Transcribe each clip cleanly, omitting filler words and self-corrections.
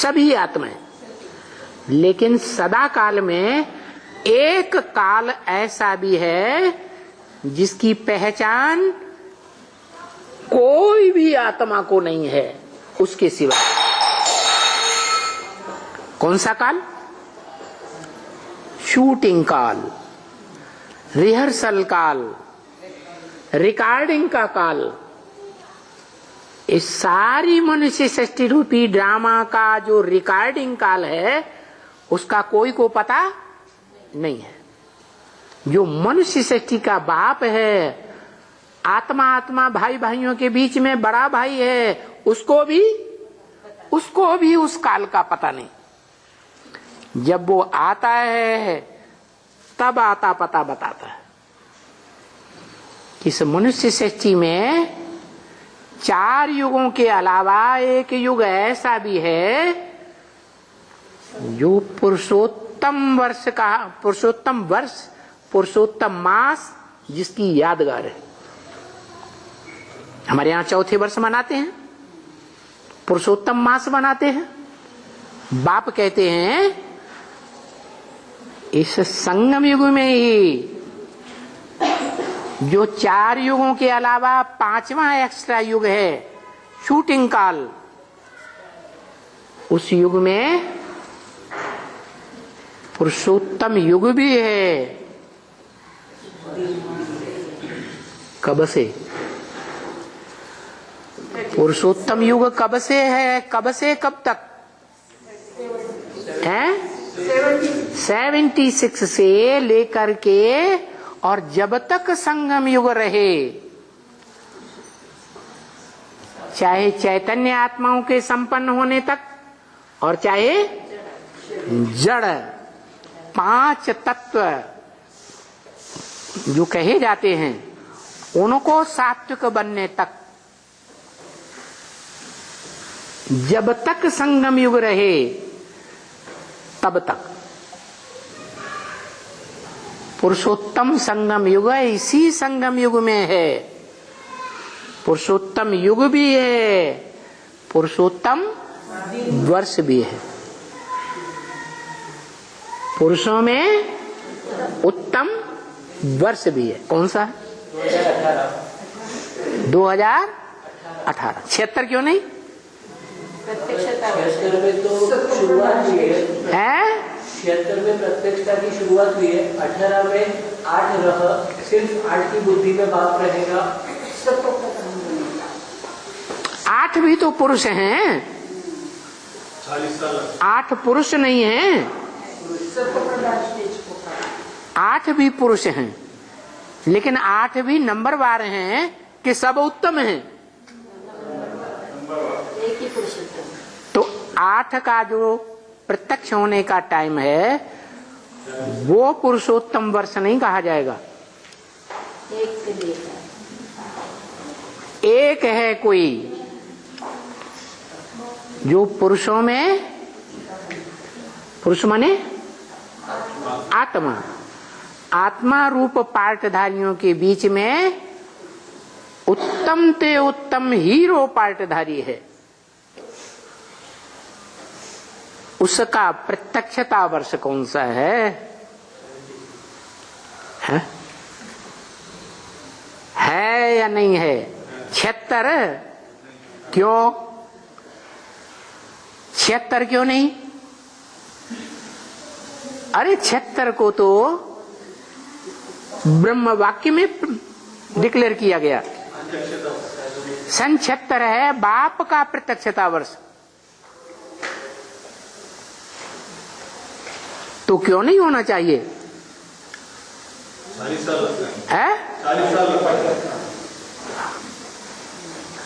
सभी आत्माएं, लेकिन सदा काल में एक काल ऐसा भी है जिसकी पहचान कोई भी आत्मा को नहीं है उसके सिवा। कौन सा काल? शूटिंग काल, रिहर्सल काल, रिकॉर्डिंग का काल। इस सारी मनुष्य सृष्टि रूपी ड्रामा का जो रिकॉर्डिंग काल है उसका कोई को पता नहीं है। जो मनुष्य सृष्टि का बाप है, आत्मा आत्मा भाई भाइयों के बीच में बड़ा भाई है, उसको भी उस काल का पता नहीं। जब वो आता है तब आता पता बताता है। इस मनुष्य सृष्टि में 4 युगों के अलावा एक युग ऐसा भी है जो पुरुषोत्तम वर्ष, पुरुषोत्तम मास जिसकी यादगार है। हमारे यहाँ चौथे वर्ष मनाते हैं, पुरुषोत्तम मास मनाते हैं। बाप कहते हैं इस संगम युग में ही जो 4 युगों के अलावा 5वां एक्स्ट्रा युग है शूटिंग काल, उस युग में पुरुषोत्तम युग भी है। कब से? पुरुषोत्तम युग कब से है? कब से कब तक है? 76 से लेकर के और जब तक संगम युग रहे, चाहे चैतन्य आत्माओं के संपन्न होने तक और चाहे जड़ 5 तत्व जो कहे जाते हैं उनको सात्विक बनने तक, जब तक संगम युग रहे तब तक पुरुषोत्तम संगम युग इसी संगम युग में है। पुरुषोत्तम युग भी है, पुरुषोत्तम वर्ष भी है। पुरुषों में उत्तम वर्ष भी है। कौन सा? 2018। 76 क्यों नहीं में तो शुरुआत हुई है? 76 में प्रत्यक्षता की शुरुआत हुई है। 18 में 8 रह, सिर्फ 8 की बुद्धि में बाप रहेगा। 8 भी तो पुरुष हैं, 8 पुरुष नहीं हैं, 8 भी पुरुष हैं, लेकिन 8 भी नंबरवार हैं कि सब उत्तम हैं। तो 8 का जो प्रत्यक्ष होने का टाइम है वो पुरुषोत्तम वर्ष नहीं कहा जाएगा। एक है कोई जो पुरुषों में, पुरुष माने आत्मा, आत्मा रूप पार्टधारियों के बीच में उत्तम ते उत्तम हीरो पार्टधारी है। उसका प्रत्यक्षता वर्ष कौन सा है? है या नहीं है? 76। क्यों 76 क्यों नहीं? अरे 76 को तो ब्रह्म वाक्य में डिक्लेयर किया गया। सन 76 है बाप का प्रत्यक्षता वर्ष। तो क्यों नहीं होना चाहिए? 40 साल है? 40 साल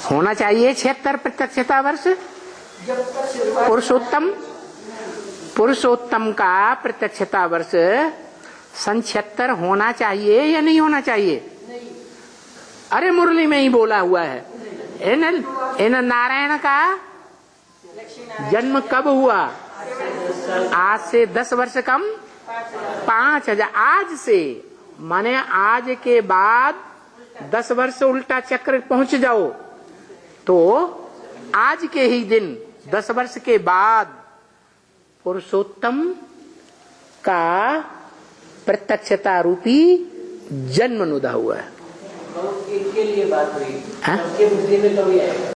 होना चाहिए 76 प्रत्यक्षता वर्ष। पुरुषोत्तम का प्रत्यक्षता वर्ष सन 76 होना चाहिए या नहीं होना चाहिए? अरे मुरली में ही बोला हुआ है। इन नारायण का जन्म कब हुआ? आज से 10 वर्ष कम 5000। आज से माने आज के बाद 10 वर्ष उल्टा चक्र पहुंच जाओ तो आज के ही दिन 10 वर्ष के बाद पुरुषोत्तम का प्रत्यक्षता रूपी जन्म नुदा हुआ है। बहुत इनके लिए बात हुई, हाँ? सबके बुद्धि में कभी आएगा।